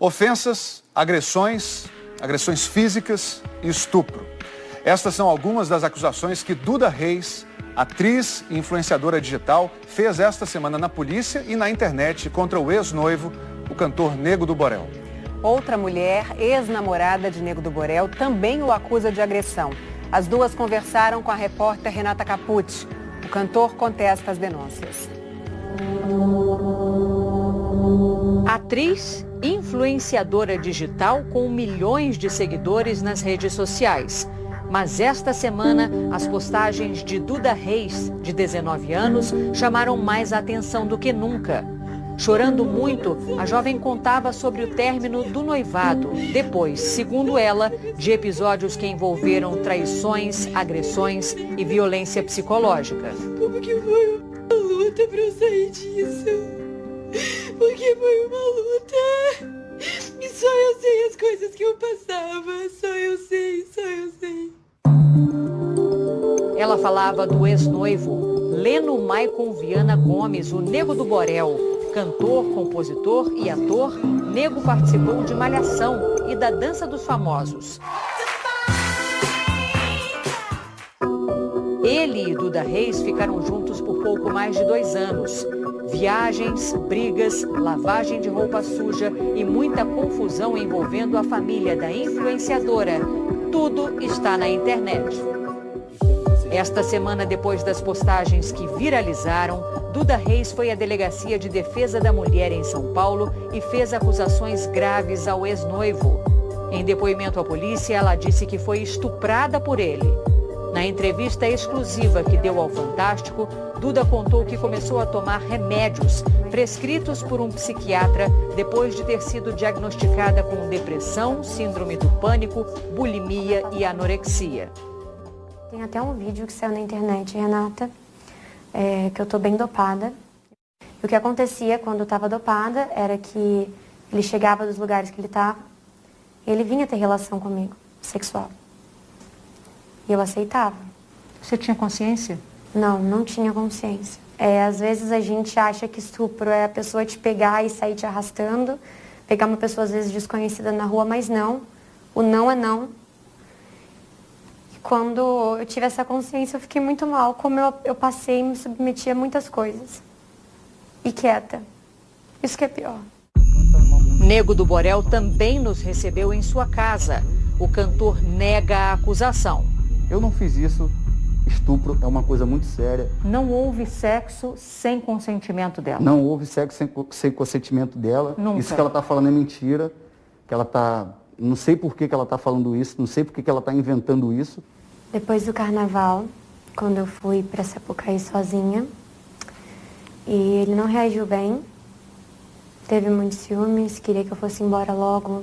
Ofensas, agressões físicas e estupro. Estas são algumas das acusações que Duda Reis, atriz e influenciadora digital, fez esta semana na polícia e na internet contra o ex-noivo, o cantor Nego do Borel. Outra mulher, ex-namorada de Nego do Borel, também o acusa de agressão. As duas conversaram com a repórter Renata Capucci. O cantor contesta as denúncias. Atriz, influenciadora digital com milhões de seguidores nas redes sociais. Mas esta semana, as postagens de Duda Reis, de 19 anos, chamaram mais atenção do que nunca. Chorando muito, a jovem contava sobre o término do noivado, depois, segundo ela, de episódios que envolveram traições, agressões e violência psicológica. Como que foi uma luta para eu sair disso? Porque foi uma luta. E só eu sei as coisas que eu passava. Só eu sei. Ela falava do ex-noivo, Leno Maicon Viana Gomes, o Nego do Borel. Cantor, compositor e ator, Nego participou de Malhação e da Dança dos Famosos. Ele e Duda Reis ficaram juntos por pouco mais de 2 anos. Viagens, brigas, lavagem de roupa suja e muita confusão envolvendo a família da influenciadora. Tudo está na internet. Esta semana, depois das postagens que viralizaram, Duda Reis foi à Delegacia de Defesa da Mulher em São Paulo e fez acusações graves ao ex-noivo. Em depoimento à polícia, ela disse que foi estuprada por ele. Na entrevista exclusiva que deu ao Fantástico, Duda contou que começou a tomar remédios prescritos por um psiquiatra depois de ter sido diagnosticada com depressão, síndrome do pânico, bulimia e anorexia. Tem até um vídeo que saiu na internet, Renata, que eu tô bem dopada. E o que acontecia quando eu tava dopada era que ele chegava dos lugares que ele tava e ele vinha ter relação comigo, sexual. E eu aceitava. Você tinha consciência? Não tinha consciência. Às vezes a gente acha que estupro é a pessoa te pegar e sair te arrastando, pegar uma pessoa às vezes desconhecida na rua, mas não. O não é não. Quando eu tive essa consciência, eu fiquei muito mal, como eu passei e me submeti a muitas coisas. E quieta. Isso que é pior. Nego do Borel também nos recebeu em sua casa. O cantor nega a acusação. Eu não fiz isso. Estupro é uma coisa muito séria. Não houve sexo sem consentimento dela? Não houve sexo sem consentimento dela. Nunca. Isso que ela está falando é mentira. Que ela tá... Não sei por que ela está falando isso, não sei por que ela está inventando isso. Depois do carnaval, quando eu fui para Sapucaí sozinha, e ele não reagiu bem, teve muitos ciúmes, queria que eu fosse embora logo,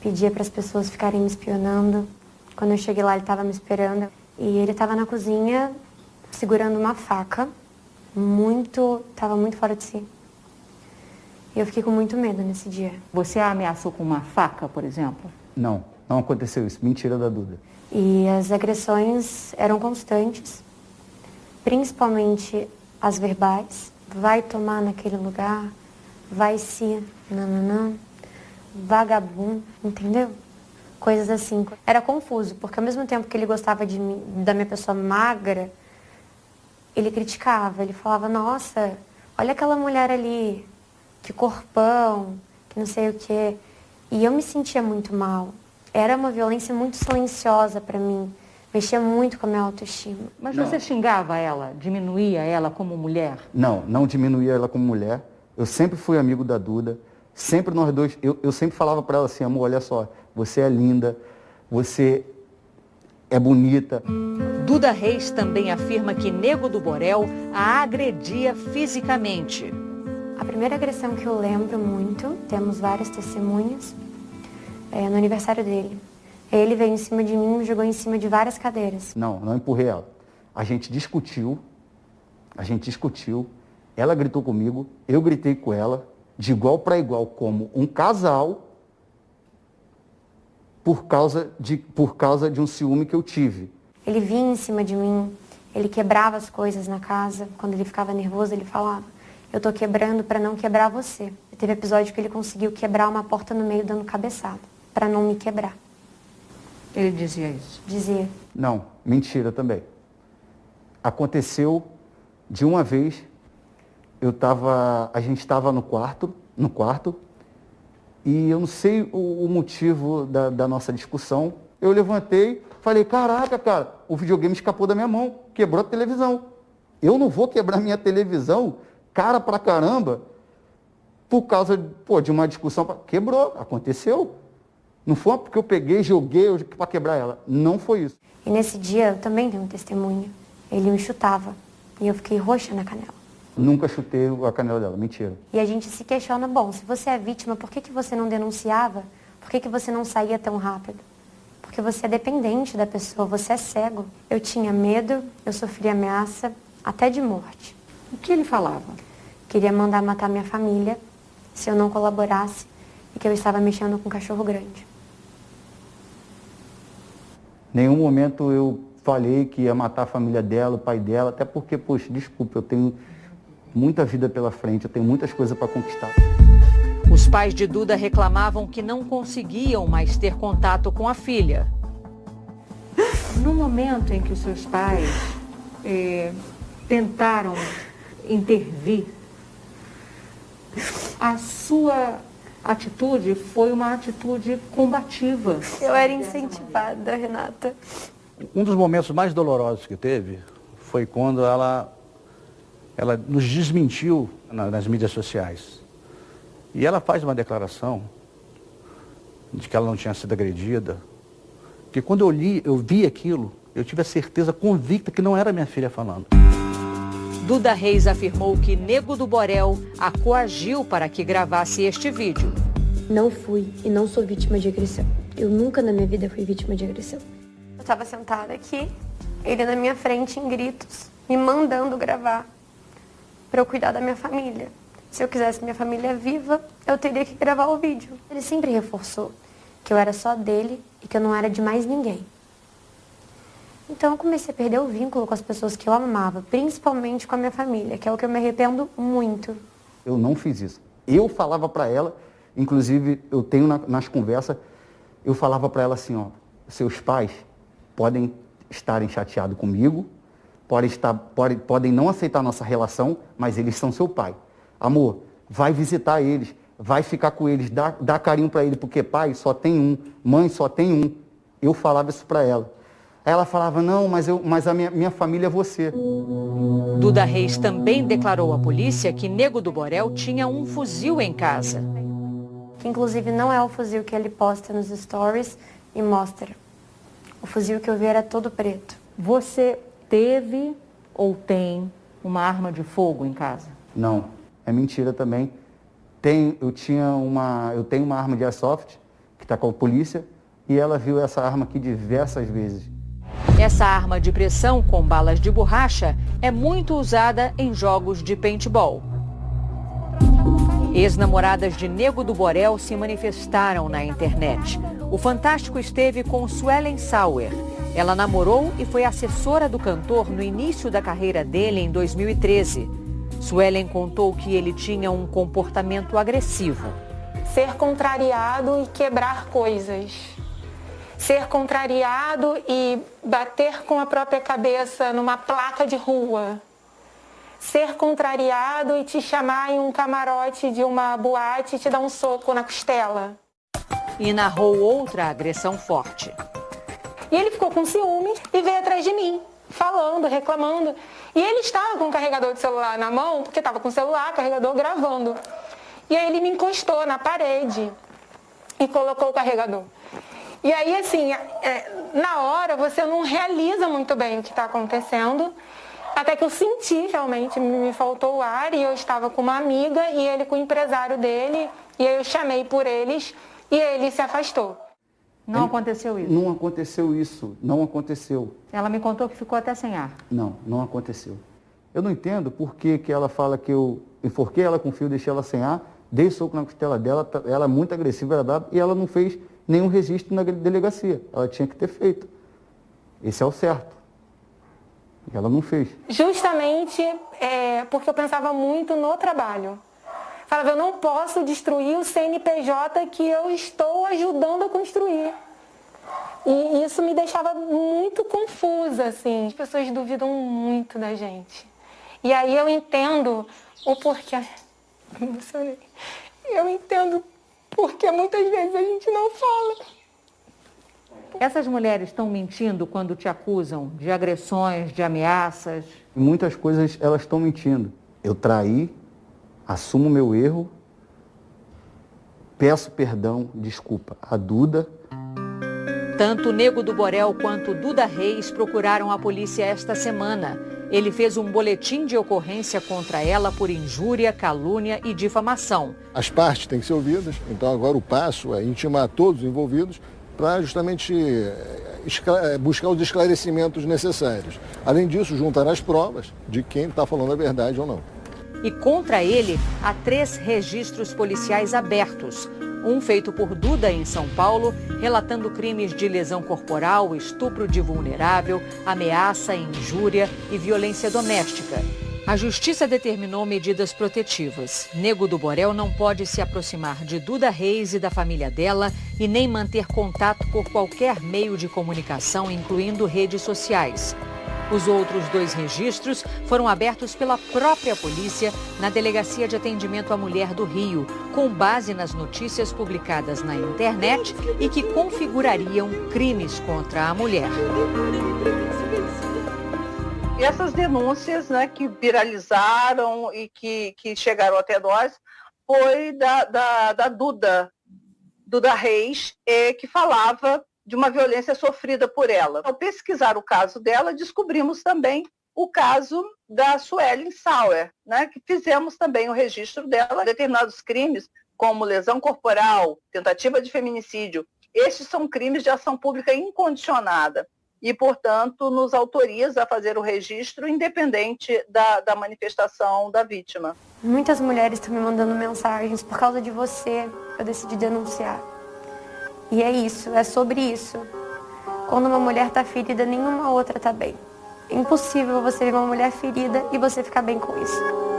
pedia para as pessoas ficarem me espionando. Quando eu cheguei lá, ele estava me esperando e ele estava na cozinha segurando uma faca, estava muito fora de si. E eu fiquei com muito medo nesse dia. Você a ameaçou com uma faca, por exemplo? Não aconteceu isso. Mentira da Duda. E as agressões eram constantes, principalmente as verbais. Vai tomar naquele lugar, vai se, nananã, vagabundo, entendeu? Coisas assim. Era confuso, porque ao mesmo tempo que ele gostava de mim, da minha pessoa magra, ele criticava, ele falava, nossa, olha aquela mulher ali, que corpão, que não sei o quê. E eu me sentia muito mal. Era uma violência muito silenciosa para mim. Mexia muito com a minha autoestima. Mas você xingava ela, diminuía ela como mulher? Não diminuía ela como mulher. Eu sempre fui amigo da Duda. Sempre nós dois, eu sempre falava para ela assim, amor, olha só, você é linda, você é bonita. Duda Reis também afirma que Nego do Borel a agredia fisicamente. A primeira agressão que eu lembro muito, temos várias testemunhas, no aniversário dele. Ele veio em cima de mim e me jogou em cima de várias cadeiras. Não empurrei ela. A gente discutiu, ela gritou comigo, eu gritei com ela, de igual para igual, como um casal, por causa de um ciúme que eu tive. Ele vinha em cima de mim, ele quebrava as coisas na casa, quando ele ficava nervoso ele falava. eu tô quebrando para não quebrar você. Teve episódio que ele conseguiu quebrar uma porta no meio dando cabeçada, para não me quebrar. Ele dizia isso? Dizia. Não, mentira também. Aconteceu de uma vez, a gente estava no quarto, e eu não sei o motivo da nossa discussão. Eu levantei, falei, caraca, cara, o videogame escapou da minha mão, quebrou a televisão. Eu não vou quebrar minha televisão, cara pra caramba, por causa de uma discussão. Quebrou, aconteceu. Não foi porque eu peguei, joguei para quebrar ela. Não foi isso. E nesse dia eu também tenho testemunha. Ele me chutava e eu fiquei roxa na canela. Nunca chutei a canela dela, mentira. E a gente se questiona, bom, se você é vítima, por que você não denunciava? Por que você não saía tão rápido? Porque você é dependente da pessoa, você é cego. Eu tinha medo, eu sofria ameaça, até de morte. O que ele falava? Queria mandar matar minha família se eu não colaborasse e que eu estava mexendo com um cachorro grande. Nenhum momento eu falei que ia matar a família dela, o pai dela, até porque, poxa, desculpa, eu tenho muita vida pela frente, eu tenho muitas coisas para conquistar. Os pais de Duda reclamavam que não conseguiam mais ter contato com a filha. No momento em que os seus pais tentaram intervir, a sua atitude foi uma atitude combativa. Eu era incentivada, Renata. Um dos momentos mais dolorosos que teve foi quando ela nos desmentiu nas mídias sociais. E ela faz uma declaração de que ela não tinha sido agredida, que quando eu vi aquilo, eu tive a certeza convicta que não era minha filha falando. Duda Reis afirmou que Nego do Borel a coagiu para que gravasse este vídeo. Não fui e não sou vítima de agressão. Eu nunca na minha vida fui vítima de agressão. Eu estava sentada aqui, ele na minha frente em gritos, me mandando gravar para eu cuidar da minha família. Se eu quisesse minha família viva, eu teria que gravar o vídeo. Ele sempre reforçou que eu era só dele e que eu não era de mais ninguém. Então eu comecei a perder o vínculo com as pessoas que eu amava, principalmente com a minha família, que é o que eu me arrependo muito. Eu não fiz isso. Eu falava para ela, inclusive eu tenho nas conversas, eu falava para ela assim, ó, seus pais podem estarem chateados comigo, podem não aceitar nossa relação, mas eles são seu pai. Amor, vai visitar eles, vai ficar com eles, dá carinho para eles, porque pai só tem um, mãe só tem um. Eu falava isso para ela. Aí ela falava, não, mas a minha família é você. Duda Reis também declarou à polícia que Nego do Borel tinha um fuzil em casa. Que inclusive não é o fuzil que ele posta nos stories e mostra. O fuzil que eu vi era todo preto. Você teve ou tem uma arma de fogo em casa? Não, é mentira também. Eu tenho uma arma de airsoft, que está com a polícia, e ela viu essa arma aqui diversas vezes. Essa arma de pressão com balas de borracha é muito usada em jogos de paintball. Ex-namoradas de Nego do Borel se manifestaram na internet. O Fantástico esteve com Suelen Sauer. Ela namorou e foi assessora do cantor no início da carreira dele em 2013. Suelen contou que ele tinha um comportamento agressivo. Ser contrariado e quebrar coisas. Ser contrariado e bater com a própria cabeça numa placa de rua. Ser contrariado e te chamar em um camarote de uma boate e te dar um soco na costela. E narrou outra agressão forte. E ele ficou com ciúme e veio atrás de mim, falando, reclamando. E ele estava com o carregador de celular na mão, porque estava com o celular, carregador, gravando. E aí ele me encostou na parede e colocou o carregador. E aí, assim, na hora você não realiza muito bem o que está acontecendo, até que eu senti realmente, me faltou o ar e eu estava com uma amiga e ele com o empresário dele, e aí eu chamei por eles e ele se afastou. Não aconteceu isso? Não aconteceu isso, não aconteceu. Ela me contou que ficou até sem ar. Não aconteceu. Eu não entendo por que ela fala que eu enforquei ela com fio, deixei ela sem ar, dei soco na costela dela, ela é muito agressiva, ela brava, e ela não fez nenhum registro na delegacia. Ela tinha que ter feito. Esse é o certo. Ela não fez. Justamente porque eu pensava muito no trabalho. Falava, eu não posso destruir o CNPJ que eu estou ajudando a construir. E isso me deixava muito confusa, assim. As pessoas duvidam muito da gente. E aí eu entendo o porquê. Me emocionei. Eu entendo porque muitas vezes a gente não fala. Essas mulheres estão mentindo quando te acusam de agressões, de ameaças? Muitas coisas elas estão mentindo. Eu traí, assumo meu erro, peço perdão, desculpa, a Duda. Tanto Nego do Borel quanto Duda Reis procuraram a polícia esta semana. Ele fez um boletim de ocorrência contra ela por injúria, calúnia e difamação. As partes têm que ser ouvidas, então agora o passo é intimar todos os envolvidos para justamente buscar os esclarecimentos necessários. Além disso, juntar as provas de quem está falando a verdade ou não. E contra ele, há 3 registros policiais abertos. Um feito por Duda em São Paulo, relatando crimes de lesão corporal, estupro de vulnerável, ameaça, injúria e violência doméstica. A justiça determinou medidas protetivas. Nego do Borel não pode se aproximar de Duda Reis e da família dela e nem manter contato por qualquer meio de comunicação, incluindo redes sociais. Os outros 2 registros foram abertos pela própria polícia na Delegacia de Atendimento à Mulher do Rio, com base nas notícias publicadas na internet e que configurariam crimes contra a mulher. E essas denúncias, né, que viralizaram e que chegaram até nós foi da Duda Reis, que falava de uma violência sofrida por ela. Ao pesquisar o caso dela, descobrimos também o caso da Suelen Sauer, né, que fizemos também o registro dela. Determinados crimes, como lesão corporal, tentativa de feminicídio, estes são crimes de ação pública incondicionada e, portanto, nos autoriza a fazer o registro independente da manifestação da vítima. Muitas mulheres estão me mandando mensagens, por causa de você, eu decidi denunciar. E é isso, é sobre isso. Quando uma mulher está ferida, nenhuma outra está bem. É impossível você ver uma mulher ferida e você ficar bem com isso.